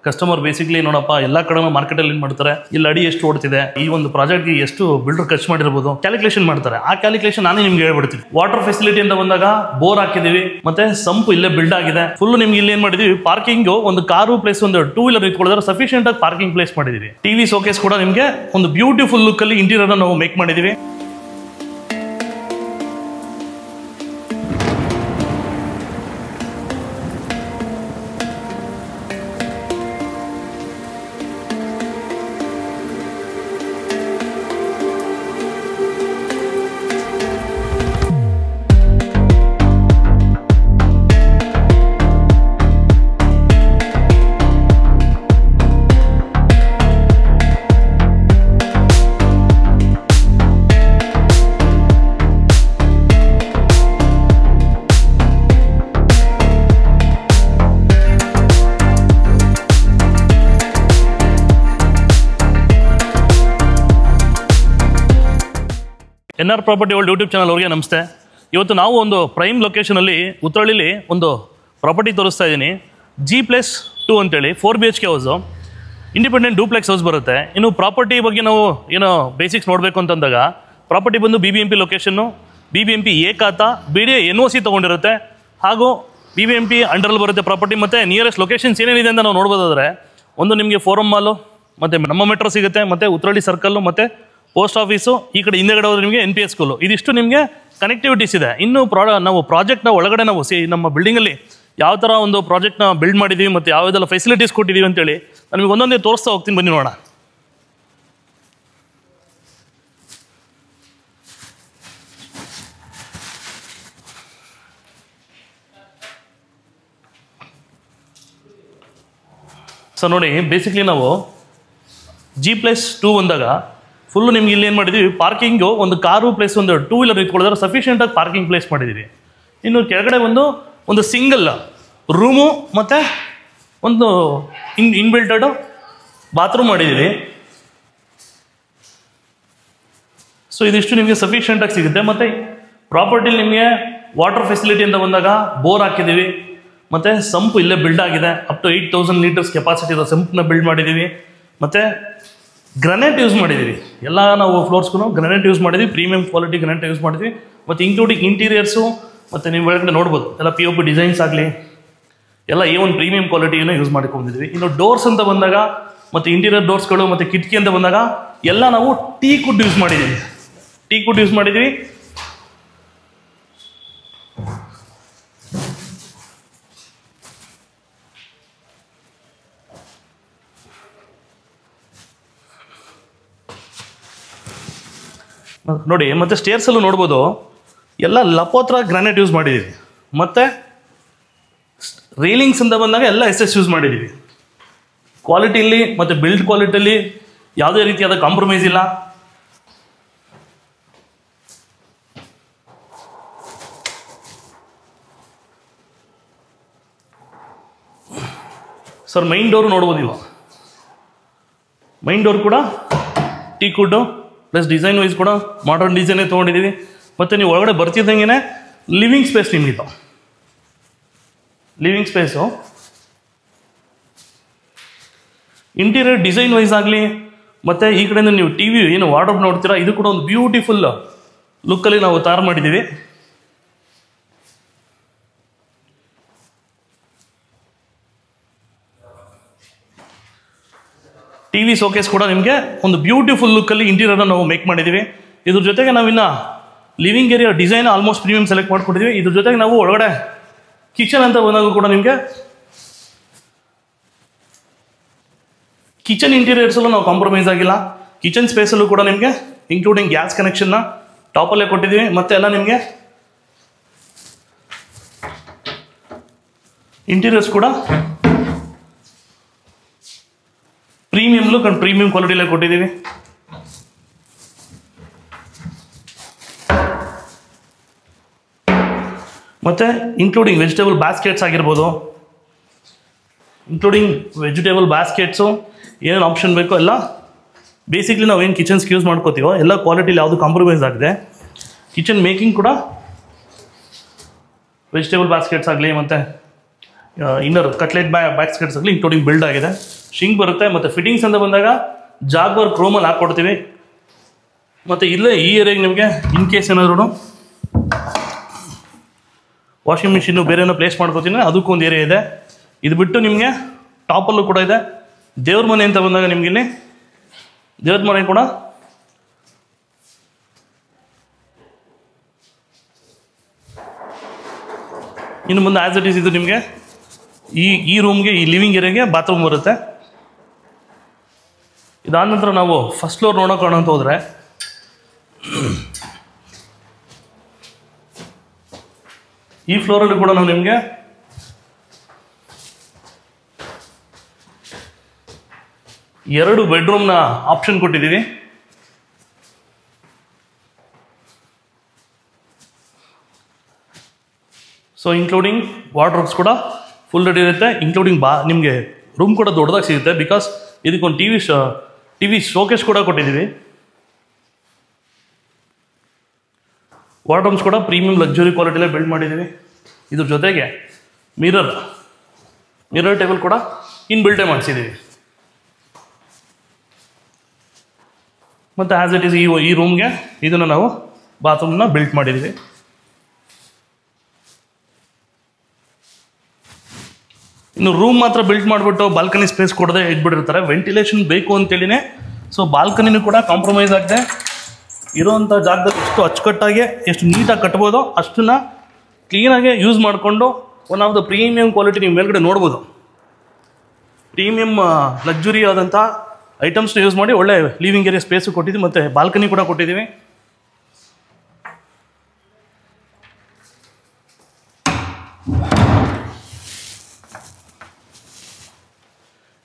Customer basically ನೋಡಪ್ಪ ಎಲ್ಲ ಕಡೆ ಮಾರ್ಕೆಟ್ ಅಲ್ಲಿ ಏನು ಮಾಡ್ತಾರೆ, ಇಲ್ಲಿ ಅಡಿ ಎಷ್ಟು ಓಡ್ತಿದೆ, ಈ ಒಂದು ಪ್ರಾಜೆಕ್ಟ್ಗೆ ಎಷ್ಟು ಬಿಲ್ಡರ್ ಖರ್ಚು ಮಾಡಿರ್ಬೋದು ಕ್ಯಾಲ್ಕುಲೇಷನ್ ಮಾಡ್ತಾರೆ. ಆ ಕ್ಯಾಲ್ಕುಲೇಷನ್ ನಾನೇ ನಿಮ್ಗೆ ಹೇಳ್ಬಿಡ್ತೀನಿ. ವಾಟರ್ ಫೆಸಿಲಿಟಿ ಅಂತ ಬಂದಾಗ ಬೋರ್ ಹಾಕಿದೀವಿ, ಮತ್ತೆ ಸಂಪು ಇಲ್ಲೇ ಬಿಲ್ಡ್ ಆಗಿದೆ. ಫುಲ್ ನಿಮ್ಗೆ ಇಲ್ಲಿ ಏನ್ ಮಾಡಿದೀವಿ, ಪಾರ್ಕಿಂಗ್ ಒಂದು ಕಾರು ಪ್ಲೇಸ್ ಒಂದು 2 ವೀಲರ್ ಇಟ್ಕೊಳ್ಳೋದ್ರೆ ಸಫಿಷಿಯಂಟ್ ಆಗಿ ಪಾರ್ಕಿಂಗ್ ಪ್ಲೇಸ್ ಮಾಡಿದೀವಿ. ಟಿವಿ ಶೋಕೇಸ್ ಕೂಡ ನಿಮ್ಗೆ ಒಂದು ಬ್ಯೂಟಿಫುಲ್ ಲುಕ್ ಅಲ್ಲಿ ಇಂಟೀರಿಯರ್ ನಾವು ಮೇಕ್ ಮಾಡಿದೀವಿ. NR property world YouTube channel ಅವ್ರಿಗೆ ನಮಸ್ತೆ. ಇವತ್ತು ನಾವು ಒಂದು ಪ್ರೈಮ್ ಲೊಕೇಶನಲ್ಲಿ ಉತ್ತರಳ್ಳಿಲಿ ಒಂದು ಪ್ರಾಪರ್ಟಿ ತೋರಿಸ್ತಾ ಇದ್ದೀನಿ. G+2 ಅಂತೇಳಿ 4 BHK house, independent duplex house ಬರುತ್ತೆ. ಇನ್ನು ಪ್ರಾಪರ್ಟಿ ಬಗ್ಗೆ ನಾವು ಏನೋ ಬೇಸಿಕ್ಸ್ ನೋಡಬೇಕು ಅಂತಂದಾಗ ಪ್ರಾಪರ್ಟಿ ಬಂದು BBMP ಲೊಕೇಶನ್ನು, BBMP ಎ ಖಾತಾ, BDA NOC ತೊಗೊಂಡಿರುತ್ತೆ. ಹಾಗೂ BBMP ಅಂಡರಲ್ಲಿ ಬರುತ್ತೆ ಪ್ರಾಪರ್ಟಿ. ಮತ್ತು ನಿಯರೆಸ್ಟ್ ಲೊಕೇಶನ್ಸ್ ಏನೇನಿದೆ ಅಂತ ನಾವು ನೋಡ್ಬೋದಾದರೆ ಒಂದು ನಿಮಗೆ ಫೋರಮ್ ಮಾಲು, ಮತ್ತು ನಮ್ಮ ಮೆಟ್ರೋ ಸಿಗುತ್ತೆ, ಮತ್ತು ಉತ್ತರಳ್ಳಿ ಸರ್ಕಲ್ಲು, ಮತ್ತು ಪೋಸ್ಟ್ ಆಫೀಸು, ಈ ಕಡೆ ಹಿಂದೆಗಡೆ ಹೋದ್ರೆ ನಿಮಗೆ NPS ಸ್ಕೂಲು. ಇದಿಷ್ಟು ನಿಮಗೆ ಕನೆಕ್ಟಿವಿಟೀಸ್ ಇದೆ. ಇನ್ನು ನಾವು ಪ್ರಾಜೆಕ್ಟ್ನ ಒಳಗಡೆ ನಾವು ನಮ್ಮ ಬಿಲ್ಡಿಂಗಲ್ಲಿ ಯಾವ ಥರ ಒಂದು ಪ್ರಾಜೆಕ್ಟ್ನ ಬಿಲ್ಡ್ ಮಾಡಿದ್ದೀವಿ ಮತ್ತು ಯಾವುದೆಲ್ಲ ಫೆಸಿಲಿಟೀಸ್ ಕೊಟ್ಟಿದ್ದೀವಿ ಅಂತೇಳಿ ನನಗೆ ಒಂದೊಂದೇ ತೋರಿಸ್ತಾ ಹೋಗ್ತೀನಿ, ಬನ್ನಿ ನೋಡೋಣ. ಸೊ ನೋಡಿ, ಬೇಸಿಕ್ಲಿ ನಾವು G+2 ಬಂದಾಗ ಫುಲ್ಲು ನಿಮ್ಗೆ ಇಲ್ಲಿ ಏನು ಮಾಡಿದ್ದೀವಿ, ಪಾರ್ಕಿಂಗು ಒಂದು ಕಾರು ಪ್ಲೇಸ್ ಒಂದು 2 ವೀಲರ್ ಇಟ್ಕೊಳ್ಳೋದ್ರೆ ಸಫಿಷಿಯೆಂಟಾಗಿ ಪಾರ್ಕಿಂಗ್ ಪ್ಲೇಸ್ ಮಾಡಿದ್ದೀವಿ. ಇನ್ನು ಕೆಳಗಡೆ ಒಂದು ಸಿಂಗಲ್ ರೂಮು ಮತ್ತು ಒಂದು ಇನ್ಬಿಲ್ಟೆಡ್ ಬಾತ್ರೂಮ್ ಮಾಡಿದ್ದೀವಿ. ಸೊ ಇದಿಷ್ಟು ನಿಮಗೆ ಸಫಿಷಿಯೆಂಟಾಗಿ ಸಿಗುತ್ತೆ. ಮತ್ತು ಪ್ರಾಪರ್ಟಿಲಿ ನಿಮಗೆ ವಾಟರ್ ಫೆಸಿಲಿಟಿ ಅಂತ ಬಂದಾಗ ಬೋರ್ ಹಾಕಿದ್ದೀವಿ, ಮತ್ತು ಸಂಪು ಇಲ್ಲೇ ಬಿಲ್ಡ್ ಆಗಿದೆ. ಅಪ್ ಟು 8000 ಲೀಟರ್ಸ್ ಕೆಪಾಸಿಟಿ ಇರೋ ಸಂಪನ್ನ ಬಿಲ್ಡ್ ಮಾಡಿದ್ದೀವಿ. ಮತ್ತು ಗ್ರನೈಟ್ ಯೂಸ್ ಮಾಡಿದ್ದೀವಿ. ಎಲ್ಲ ನಾವು ಫ್ಲೋರ್ಸ್ಗೂ ಗ್ರನೈಟ್ ಯೂಸ್ ಮಾಡಿದ್ವಿ, ಪ್ರೀಮಿಯಂ ಕ್ವಾಲಿಟಿ ಗ್ರನೈಟ್ ಯೂಸ್ ಮಾಡಿದ್ವಿ. ಮತ್ತು ಇನ್ಕ್ಲೂಡಿಂಗ್ ಇಂಟೀರಿಯರ್ಸು, ಮತ್ತು ನೀವು ಒಳಗಡೆ ನೋಡ್ಬೋದು ಎಲ್ಲ POP ಡಿಸೈನ್ಸ್ ಆಗಲಿ ಎಲ್ಲ A1 ಪ್ರೀಮಿಯಂ ಕ್ವಾಲಿಟಿಯನ್ನು ಯೂಸ್ ಮಾಡ್ಕೊಂಡಿದ್ವಿ. ಇನ್ನು ಡೋರ್ಸ್ ಅಂತ ಬಂದಾಗ ಮತ್ತು ಇಂಟೀರಿಯರ್ ಡೋರ್ಸ್ಗಳು ಮತ್ತು ಕಿಟಕಿ ಅಂತ ಬಂದಾಗ ಎಲ್ಲ ನಾವು ಟೀಕ್ವುಡ್ ಯೂಸ್ ಮಾಡಿದ್ದೀವಿ. ನೋಡಿ, ಮತ್ತು ಸ್ಟೇರ್ಸಲ್ಲೂ ನೋಡ್ಬೋದು ಎಲ್ಲ ಲಪೋತ್ರ ಗ್ರಾನೈಟ್ ಯೂಸ್ ಮಾಡಿದ್ದೀವಿ. ಮತ್ತು ರೈಲಿಂಗ್ಸ್ ಅಂತ ಬಂದಾಗ ಎಲ್ಲ SS ಯೂಸ್ ಮಾಡಿದ್ದೀವಿ. ಕ್ವಾಲಿಟಿಯಲ್ಲಿ ಮತ್ತು ಬಿಲ್ಡ್ ಕ್ವಾಲಿಟಿಯಲ್ಲಿ ಯಾವುದೇ ರೀತಿಯಾದ ಕಾಂಪ್ರಮೈಸ್ ಇಲ್ಲ. ಸರ್, ಮೈನ್ ಡೋರು ನೋಡ್ಬೋದು ನೀವು. ಮೈನ್ ಡೋರ್ ಕೂಡ ಟೀಕ್ವುಡ್ಡು ಪ್ಲಸ್ ಡಿಸೈನ್ ವೈಸ್ ಕೂಡ ಮಾಡರ್ನ್ ಡಿಸೈನೇ ತೊಗೊಂಡಿದ್ದೀವಿ. ಮತ್ತು ನೀವು ಒಳಗಡೆ ಬರ್ತಿದ್ದಂಗೆ ಲಿವಿಂಗ್ ಸ್ಪೇಸ್ ನಿಮಗಿತ್ತು. Living space interior design wise ಆಗಲಿ, ಮತ್ತು ಈ ಕಡೆಯಿಂದ ನೀವು TV ಏನು ವಾರ್ಡ್ರೋಬ್ ನೋಡ್ತೀರಾ, ಇದು ಕೂಡ ಒಂದು ಬ್ಯೂಟಿಫುಲ್ ಲುಕ್ಕಲ್ಲಿ ನಾವು ತಯಾರು ಮಾಡಿದ್ದೀವಿ. TV ಶೋಕೇಸ್ ಕೂಡ ನಿಮಗೆ ಒಂದು ಬ್ಯೂಟಿಫುಲ್ ಲುಕ್ಕಲ್ಲಿ ಇಂಟೀರಿಯರ್ ನಾವು ಮೇಕ್ ಮಾಡಿದ್ದೀವಿ. ಇದ್ರ ಜೊತೆಗೆ ನಾವಿನ್ನು living area design almost premium select ಮಾಡ್ಕೊಟ್ಟಿದ್ದೀವಿ. ಇದ್ರ ಜೊತೆಗೆ ನಾವು ಒಳಗಡೆ ಕಿಚನ್ ಅಂತ ಬಂದಾಗ ಕೂಡ ನಿಮಗೆ ಕಿಚನ್ ಇಂಟೀರಿಯರ್ಸಲ್ಲೂ ನಾವು ಕಾಂಪ್ರಮೈಸ್ ಆಗಿಲ್ಲ. ಕಿಚನ್ ಸ್ಪೇಸಲ್ಲೂ ಕೂಡ ನಿಮಗೆ ಇನ್ಕ್ಲೂಡಿಂಗ್ ಗ್ಯಾಸ್ ಕನೆಕ್ಷನ್ನ ಟಾಪಲ್ಲೇ ಕೊಟ್ಟಿದ್ದೀವಿ. ಮತ್ತು ಎಲ್ಲ ನಿಮಗೆ ಇಂಟೀರಿಯರ್ಸ್ ಕೂಡ ಪ್ರೀಮಿಯಂ ಲುಕ್ ಆ್ಯಂಡ್ ಪ್ರೀಮಿಯಂ ಕ್ವಾಲಿಟಿಲೇ ಕೊಟ್ಟಿದ್ದೀವಿ. ಮತ್ತು ಇನ್ಕ್ಲೂಡಿಂಗ್ ವೆಜಿಟೇಬಲ್ ಬ್ಯಾಸ್ಕೆಟ್ಸ್ ಆಗಿರ್ಬೋದು, ವೆಜಿಟೇಬಲ್ ಬ್ಯಾಸ್ಕೆಟ್ಸು ಏನೇನು ಆಪ್ಷನ್ ಬೇಕೋ ಎಲ್ಲ ಬೇಸಿಕ್ಲಿ ನಾವು ಏನು ಕಿಚನ್ಸ್ಗೆ ಯೂಸ್ ಮಾಡ್ಕೋತೀವೋ ಎಲ್ಲ ಕ್ವಾಲಿಟಿಲಿ ಯಾವುದು ಕಾಂಪ್ರಮೈಸ್ ಆಗಿದೆ. ಕಿಚನ್ ಮೇಕಿಂಗ್ ಕೂಡ ವೆಜಿಟೇಬಲ್ ಬಾಸ್ಕೆಟ್ಸ್ ಆಗಲಿ ಮತ್ತು ಇನ್ನರ್ ಕಟ್ಲೆಟ್ ಬಾಸ್ಕೆಟ್ಸ್ ಆಗಲಿ ಇನ್ಕ್ಲೂಡಿಂಗ್ ಬಿಲ್ಡ್ ಆಗಿದೆ. ಶಿಂಕ್ ಬರುತ್ತೆ. ಮತ್ತು ಫಿಟ್ಟಿಂಗ್ಸ್ ಅಂತ ಬಂದಾಗ ಜಾಗ್ವರ್ ಕ್ರೋಮಲ್ಲಿ ಹಾಕ್ಕೊಡ್ತೀವಿ. ಮತ್ತು ಇಲ್ಲೇ ಈ ಏರಿಯಾಗೆ ನಿಮಗೆ ಇನ್ ಕೇಸ್ ಏನಾದ್ರೂ ವಾಷಿಂಗ್ ಮಿಷಿನ್ನು ಬೇರೆ ಏನೋ ಪ್ಲೇಸ್ ಮಾಡ್ಕೋತೀನಿ, ಅದಕ್ಕೂ ಒಂದು ಏರಿಯಾ ಇದೆ. ಇದು ಬಿಟ್ಟು ನಿಮಗೆ ಟಾಪಲ್ಲೂ ಕೂಡ ಇದೆ. ದೇವ್ರ ಮನೆ ಅಂತ ಬಂದಾಗ ನಿಮ್ಗೆ ಇಲ್ಲಿ ದೇವ್ರ ಮನೆ ಕೂಡ ಇನ್ನು ಮುಂದೆ ಆ್ಯಸ್ ಇಟ್ ಈಸ್ ಇದು ನಿಮಗೆ ಈ ರೂಮ್ಗೆ, ಈ ಲಿವಿಂಗ್ ಏರಿಯಾಗೆ ಬಾತ್ರೂಮ್ ಬರುತ್ತೆ. ಇದಾದ ನಂತರ ನಾವು ಫಸ್ಟ್ ಫ್ಲೋರ್ ನೋಡೋಣ ಅಂತ ಹೋದರೆ ಈ ಫ್ಲೋರಲ್ಲಿ ಕೂಡ ನಾವು ನಿಮಗೆ ಎರಡು ಬೆಡ್ರೂಮ್ನ ಆಪ್ಷನ್ ಕೊಟ್ಟಿದ್ದೀವಿ. ಸೊ ಇನ್ಕ್ಲೂಡಿಂಗ್ ವಾರ್ಡ್ರೋಬ್ಸ್ ಕೂಡ ಫುಲ್ ರೆಡಿ ಇರುತ್ತೆ. ಇನ್ಕ್ಲೂಡಿಂಗ್ ನಿಮಗೆ ರೂಮ್ ಕೂಡ ದೊಡ್ಡದಾಗಿ ಸಿಗುತ್ತೆ. ಬಿಕಾಸ್ ಇದಕ್ಕೊಂದು ಟಿ ವಿ ಶೋಕೇಸ್ ಕೂಡ ಕೊಟ್ಟಿದ್ದೀವಿ. ವಾರ್ಡ್ರೋಬ್ಸ್ ಕೂಡ ಪ್ರೀಮಿಯಂ ಲಕ್ಸುರಿ ಕ್ವಾಲಿಟಿಲೇ ಬಿಲ್ಡ್ ಮಾಡಿದ್ದೀವಿ. ಇದ್ರ ಜೊತೆಗೆ ಮಿರರ್ ಟೇಬಲ್ ಕೂಡ ಬಿಲ್ಟೇ ಮಾಡಿಸಿದ್ದೀವಿ. ಮತ್ತು ಆ್ಯಸ್ ಇಟ್ ಈಸ್ ಈ ರೂಮ್ಗೆ ಇದನ್ನು ನಾವು ಬಾತ್ರೂಮ್ನ ಬಿಲ್ಟ್ ಮಾಡಿದ್ದೀವಿ. ಇನ್ನು ರೂಮ್ ಮಾತ್ರ ಬಿಲ್ಟ್ ಮಾಡಿಬಿಟ್ಟು ಬಾಲ್ಕನಿ ಸ್ಪೇಸ್ ಕೊಡದೆ ಇಟ್ಬಿಟ್ಟಿರ್ತಾರೆ. ವೆಂಟಿಲೇಷನ್ ಬೇಕು ಅಂತೇಳಿನೇ ಸೊ ಬಾಲ್ಕನಿನೂ ಕೂಡ ಕಾಂಪ್ರಮೈಸ್ ಆಗದೆ ಇರೋವಂಥ ಜಾಗದಲ್ಲಿ ಎಷ್ಟು ಅಚ್ಚುಕಟ್ಟಾಗಿ ಎಷ್ಟು ನೀಟಾಗಿ ಕಟ್ಬೋದೋ ಅಷ್ಟನ್ನು ಕ್ಲೀನಾಗೆ ಯೂಸ್ ಮಾಡಿಕೊಂಡು one of the premium quality ನೀವು ಮೇಲ್ಗಡೆ ನೋಡ್ಬೋದು. ಪ್ರೀಮಿಯಂ ಲಕ್ಸುರಿ ಆದಂಥ ಐಟಮ್ಸ್ನ ಯೂಸ್ ಮಾಡಿ ಒಳ್ಳೆ ಲಿವಿಂಗ್ ಏರಿಯಾ ಸ್ಪೇಸು ಕೊಟ್ಟಿದ್ದೀವಿ. ಮತ್ತು ಬಾಲ್ಕನಿ ಕೂಡ ಕೊಟ್ಟಿದ್ದೀವಿ.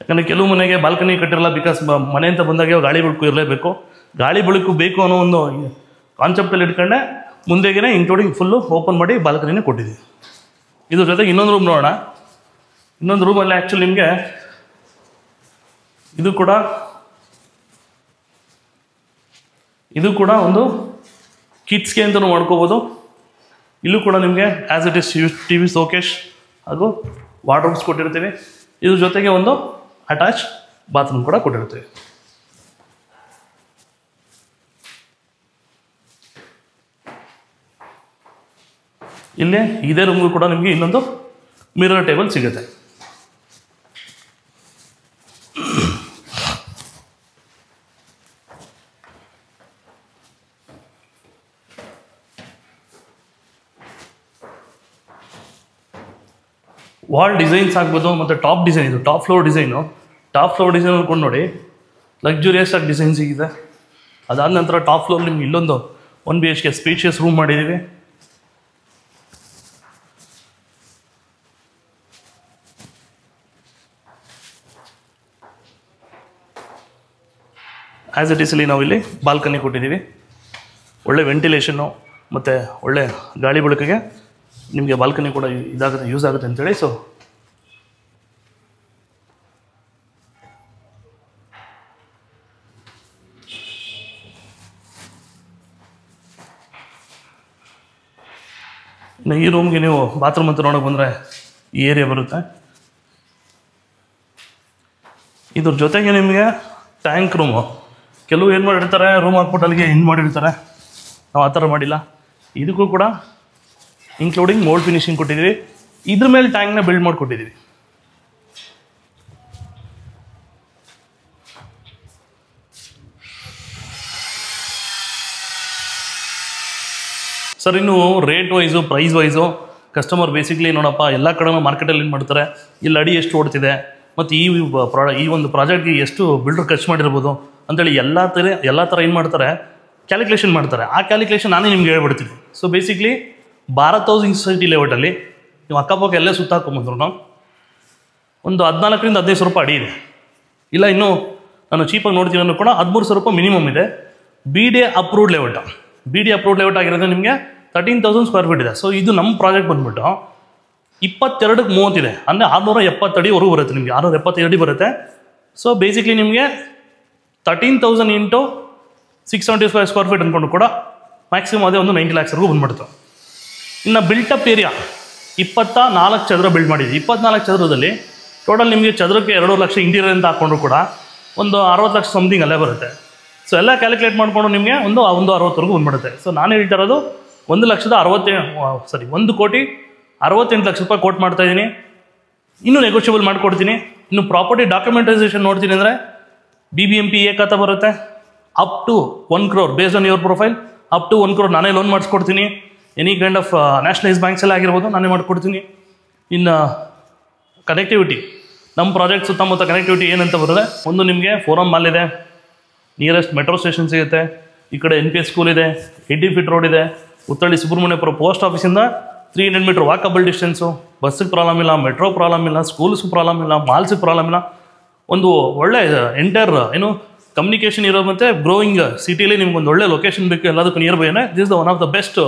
ಯಾಕಂದರೆ ಕೆಲವು ಮನೆಗೆ ಬಾಲ್ಕನಿ ಕಟ್ಟಿರಲ್ಲ. ಬಿಕಾಸ್ ಮನೆ ಅಂತ ಬಂದಾಗ ಗಾಳಿ ಬೆಳಕು ಇರಲೇಬೇಕು. ಗಾಳಿ ಬೆಳಕು ಬೇಕು ಅನ್ನೋ ಒಂದು ಕಾನ್ಸೆಪ್ಟಲ್ಲಿ ಇಟ್ಕೊಂಡೆ ಮುಂದೆಗೇ ಇನ್ಕ್ಲೂಡಿಂಗ್ ಫುಲ್ಲು ಓಪನ್ ಮಾಡಿ ಬಾಲ್ಕನಿನೇ ಕೊಟ್ಟಿದ್ದೀವಿ. ಇದ್ರ ಜೊತೆಗೆ ಇನ್ನೊಂದು ರೂಮ್ ನೋಡೋಣ. ಇನ್ನೊಂದು ರೂಮಲ್ಲಿ ಆ್ಯಕ್ಚುಲಿ ನಿಮಗೆ ಇದು ಕೂಡ ಒಂದು ಕಿಡ್ಸ್ಗೆ ಅಂತಲೂ ಮಾಡ್ಕೋಬೋದು. ಇಲ್ಲೂ ಕೂಡ ನಿಮಗೆ as it is T V showcase ಹಾಗೂ ವಾರ್ಡ್ರೋಬ್ಸ್ ಕೊಟ್ಟಿರ್ತೀವಿ. ಇದ್ರ ಜೊತೆಗೆ ಒಂದು ಅಟ್ಯಾಚ್ ಬಾತ್ರೂಮ್ ಕೂಡ ಕೊಟ್ಟಿರ್ತೀವಿ. ಇಲ್ಲೇ ಇದೇ ರೂಮ್ಗೂ ಕೂಡ ನಿಮಗೆ ಇನ್ನೊಂದು ಮಿರರ್ ಟೇಬಲ್ ಸಿಗುತ್ತೆ. ವಾಲ್ ಡಿಸೈನ್ಸ್ ಆಗ್ಬೋದು. ಮತ್ತು ಟಾಪ್ ಡಿಸೈನ್, ಇದು ಟಾಪ್ ಫ್ಲೋರ್ ಡಿಸೈನ್ ಅಂದ್ಕೊಂಡು ನೋಡಿ ಲಕ್ಸುರಿಯಸ್ ಆಗಿ ಡಿಸೈನ್ ಸಿಗಿದೆ. ಅದಾದ ನಂತರ ಟಾಪ್ ಫ್ಲೋರ್ ನಿಮ್ಗೆ ಇಲ್ಲೊಂದು 1 BHK ಸ್ಪೇಷಿಯಸ್ ರೂಮ್ ಮಾಡಿದ್ದೀವಿ. ಆ್ಯಸ್ ಇಟ್ ಈಸ್ ಇಲ್ಲಿ ನಾವಿಲ್ಲಿ ಬಾಲ್ಕನಿ ಕೊಟ್ಟಿದ್ದೀವಿ. ಒಳ್ಳೆ ವೆಂಟಿಲೇಷನ್ನು ಮತ್ತು ಒಳ್ಳೆ ಗಾಳಿ ಬೆಳಕಿಗೆ ನಿಮಗೆ ಬಾಲ್ಕನಿ ಕೂಡ ಯೂಸ್ ಆಗುತ್ತೆ ಅಂತೇಳಿ. ಸೊ ಇನ್ನು ಈ ರೂಮ್ಗೆ ನೀವು ಬಾತ್ರೂಮ್ ಅಂತ ನೋಡೋಕೆ ಬಂದರೆ ಈ ಏರಿಯಾ ಬರುತ್ತೆ. ಇದ್ರ ಜೊತೆಗೆ ನಿಮಗೆ ಟ್ಯಾಂಕ್ ರೂಮು, ಕೆಲವು ಏನು ಮಾಡಿರ್ತಾರೆ ರೂಮ್ ಹಾಕ್ಬಿಟ್ಟು ಅಲ್ಲಿಗೆ ಮಾಡಿರ್ತಾರೆ. ನಾವು ಆ ಥರ ಮಾಡಿಲ್ಲ. ಇದಕ್ಕೂ ಕೂಡ ಇನ್ಕ್ಲೂಡಿಂಗ್ ಮೋಲ್ಡ್ ಫಿನಿಶಿಂಗ್ ಕೊಟ್ಟಿದ್ದೀವಿ. ಇದ್ರ ಮೇಲೆ ಟ್ಯಾಂಕ್ನ ಬಿಲ್ಡ್ ಮಾಡಿಕೊಟ್ಟಿದ್ದೀವಿ. ಸರ್, ಇನ್ನು rate wise price wise customer basically ನೋಡಪ್ಪ ಎಲ್ಲ ಕಡೆ ಮಾರ್ಕೆಟಲ್ಲಿ ಏನು ಮಾಡ್ತಾರೆ, ಇಲ್ಲಿ ಅಡಿ ಎಷ್ಟು ಓಡ್ತಿದೆ ಮತ್ತು ಈ ಒಂದು ಪ್ರಾಜೆಕ್ಟ್ಗೆ ಎಷ್ಟು ಬಿಲ್ಡರ್ ಖರ್ಚು ಮಾಡಿರ್ಬೋದು ಅಂತೇಳಿ ಎಲ್ಲ ಥರ ಏನು ಮಾಡ್ತಾರೆ, ಕ್ಯಾಲ್ಕುಲೇಷನ್ ಮಾಡ್ತಾರೆ. ಆ ಕ್ಯಾಲ್ಕುಲೇಷನ್ ನಾನೇ ನಿಮ್ಗೆ ಹೇಳ್ಬಿಡ್ತೀನಿ. So basically Bharat housing society ಲೇಔಟಲ್ಲಿ ನೀವು ಅಕ್ಕಪಕ್ಕ ಎಲ್ಲೇ ಸುತ್ತಾಕೊಂಬಂದ್ರು ಒಂದು 14,000 ರಿಂದ 15,000 ರೂಪಾಯಿ ಅಡಿ ಇದೆ. ಇಲ್ಲ ಇನ್ನೂ ನಾನು ಚೀಪಾಗಿ ನೋಡ್ತೀನಿ ಅನ್ನೋ ಕೂಡ 13,000 ರೂಪಾಯಿ ಮಿನಿಮಮ್ ಇದೆ. BDA ಅಪ್ರೂವ್ಡ್ ಲೇಔಟ್ ಆಗಿರೋದು ನಿಮಗೆ 13,000 ಸ್ಕ್ವೇರ್ ಫೀಟ್ ಇದೆ. ಸೊ ಇದು ನಮ್ಮ ಪ್ರಾಜೆಕ್ಟ್ ಬಂದುಬಿಟ್ಟು 22ಕ್ಕೆ 30 ಇದೆ. ಅಂದರೆ 670 ಅಡಿವರೆಗೂ ಬರುತ್ತೆ. ನಿಮಗೆ 675 ಅಡಿ ಬರುತ್ತೆ. ಸೊ ಬೇಸಿಕ್ಲಿ ನಿಮಗೆ 13,000 ಇಂಟು 675 ಸ್ಕ್ವೇರ್ ಫೀಟ್ ಅಂದ್ಕೊಂಡು ಕೂಡ ಮ್ಯಾಕ್ಸಿಮಮ್ ಅದೇ ಒಂದು 90 lakhsವರೆಗೂ ಬಂದುಬಿಡ್ತು. ಇನ್ನು ಬಿಲ್ಟಪ್ ಏರಿಯಾ 24 ಚದರ ಬಿಲ್ಡ್ ಮಾಡಿದ್ವಿ. 24 ಚದರದಲ್ಲಿ ಟೋಟಲ್ ನಿಮಗೆ ಚದರಕ್ಕೆ 2 ಲಕ್ಷ ಇಂಟೀರಿಯರ್ ಅಂತ ಹಾಕ್ಕೊಂಡ್ರು ಕೂಡ ಒಂದು 60 ಲಕ್ಷ ಸಮಥಿಂಗ್ ಅಲ್ಲೇ ಬರುತ್ತೆ. ಸೊ ಎಲ್ಲ ಕ್ಯಾಲ್ಕುಲೇಟ್ ಮಾಡಿಕೊಂಡು ನಿಮಗೆ ಒಂದು 60ವರೆಗೂ ಬಂದ್ಬಿಡುತ್ತೆ. ಸೊ ನಾನು ಹೇಳ್ತಾ ಇರೋದು 1,68,00,000 ರೂಪಾಯಿ ಕೋಟ್ ಮಾಡ್ತಾ ಇದ್ದೀನಿ. ಇನ್ನೂ ನೆಗೋಷಿಯಬಲ್ ಮಾಡಿಕೊಡ್ತೀನಿ. ಇನ್ನು ಪ್ರಾಪರ್ಟಿ ಡಾಕ್ಯುಮೆಂಟೈಸೇಷನ್ ನೋಡ್ತೀನಿ ಅಂದರೆ BBMP ಖಾತಾ ಬರುತ್ತೆ. Up to 1 crore based on your profile. Up to 1 crore ನಾನೇ ಲೋನ್ ಮಾಡಿಸ್ಕೊಡ್ತೀನಿ. Any kind of nationalise banks ಎಲ್ಲ ಆಗಿರ್ಬೋದು ನಾನೇ ಮಾಡಿಕೊಡ್ತೀನಿ. ಇನ್ನು ಕನೆಕ್ಟಿವಿಟಿ, ನಮ್ಮ ಪ್ರಾಜೆಕ್ಟ್ ಸುತ್ತಮುತ್ತ ಕನೆಕ್ಟಿವಿಟಿ ಏನಂತ ಬರುತ್ತೆ, ಒಂದು ನಿಮಗೆ ಫೋರಮ್ ಮಾಲ್ ಇದೆ, ನಿಯರೆಸ್ಟ್ ಮೆಟ್ರೋ ಸ್ಟೇಷನ್ ಸಿಗುತ್ತೆ, ಈ ಕಡೆ NPS ಸ್ಕೂಲ್ ಇದೆ, 80 feet ರೋಡ್ ಇದೆ, ಉತ್ತಳ್ಳಿ ಸುಬ್ರಹ್ಮಣ್ಯಪುರ ಪೋಸ್ಟ್ ಆಫೀಸಿಂದ 300 ಮೀಟರ್ ವಾಕಬಲ್ ಡಿಸ್ಟೆನ್ಸು, ಬಸ್ಸಿಗೆ ಪ್ರಾಬ್ಲಮ್ ಇಲ್ಲ, ಮೆಟ್ರೋ ಪ್ರಾಬ್ಲಮ್ ಇಲ್ಲ, ಸ್ಕೂಲ್ಸ್ಗೆ ಪ್ರಾಬ್ಲಮ್ ಇಲ್ಲ, ಮಾಲ್ಸಿಗೆ ಪ್ರಾಬ್ಲಮ್ ಇಲ್ಲ. ಒಂದು ಒಳ್ಳೆ ಎಂಟೈರ್ ಕಮ್ಯುನಿಕೇಷನ್ ಇರೋ ಮತ್ತು ಗ್ರೋಯಿಂಗ್ ಸಿಟಿಲಿ ನಿಮ್ಗೆ ಒಂದು ಒಳ್ಳೆ ಲೊಕೇಶನ್ ಬೇಕು, ಎಲ್ಲದಕ್ಕೂ near by. This is the one of the best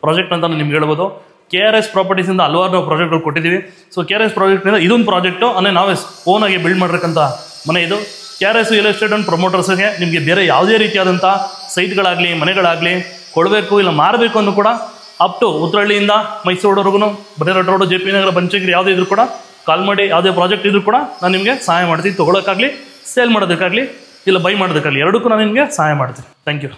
project ಅಂತ ನಿಮ್ಗೆ ಹೇಳ್ಬೋದು. KRS ಪ್ರಾಪರ್ಟೀಸಿಂದ ಹಲವಾರು ನಾವು ಪ್ರಾಜೆಕ್ಟ್ಗಳು ಕೊಟ್ಟಿದ್ದೀವಿ. ಸೊ KRS ಪ್ರಾಜೆಕ್ಟಿಂದ ಇದೊಂದು ಪ್ರಾಜೆಕ್ಟು ಅಂದರೆ ನಾವೇ ಓನಾಗಿ ಬಿಲ್ಡ್ ಮಾಡಿರಕ್ಕಂಥ ಮನೆ ಇದು. KRS ರಿಯಲ್ ಎಸ್ಟೇಟ್ ಆ್ಯಂಡ್ ಪ್ರಮೋಟರ್ಸ್ಗೆ ನಿಮಗೆ ಬೇರೆ ಯಾವುದೇ ರೀತಿಯಾದಂಥ ಸೈಟ್ಗಳಾಗಲಿ ಮನೆಗಳಾಗಲಿ ಕೊಡಬೇಕು ಇಲ್ಲ ಮಾರಬೇಕು ಅಂದ್ರೂ ಕೂಡ ಅಪ್ ಟು ಉತ್ತರಹಳ್ಳಿಯಿಂದ ಮೈಸೂರುವರೆಗೂ ಬದೇರಡ್ ರೋಡು, JP ನಗರ, ಬನಶಂಕರಿ ಯಾವುದೇ ಇದ್ರೂ ಕೂಡ ಕಾಲ್ ಮಾಡಿ, ಯಾವುದೇ ಪ್ರಾಜೆಕ್ಟ್ ಇದ್ರೂ ಕೂಡ ನಾನು ನಿಮಗೆ ಸಹಾಯ ಮಾಡ್ತೀನಿ. ತೊಗೊಳಕ್ಕಾಗಲಿ, ಸೇಲ್ ಮಾಡೋದಕ್ಕಾಗಲಿ, ಇಲ್ಲ ಬೈ ಮಾಡೋದಕ್ಕಾಗಲಿ, ಎರಡಕ್ಕೂ ನಾನು ನಿಮಗೆ ಸಹಾಯ ಮಾಡ್ತೀನಿ. Thank you.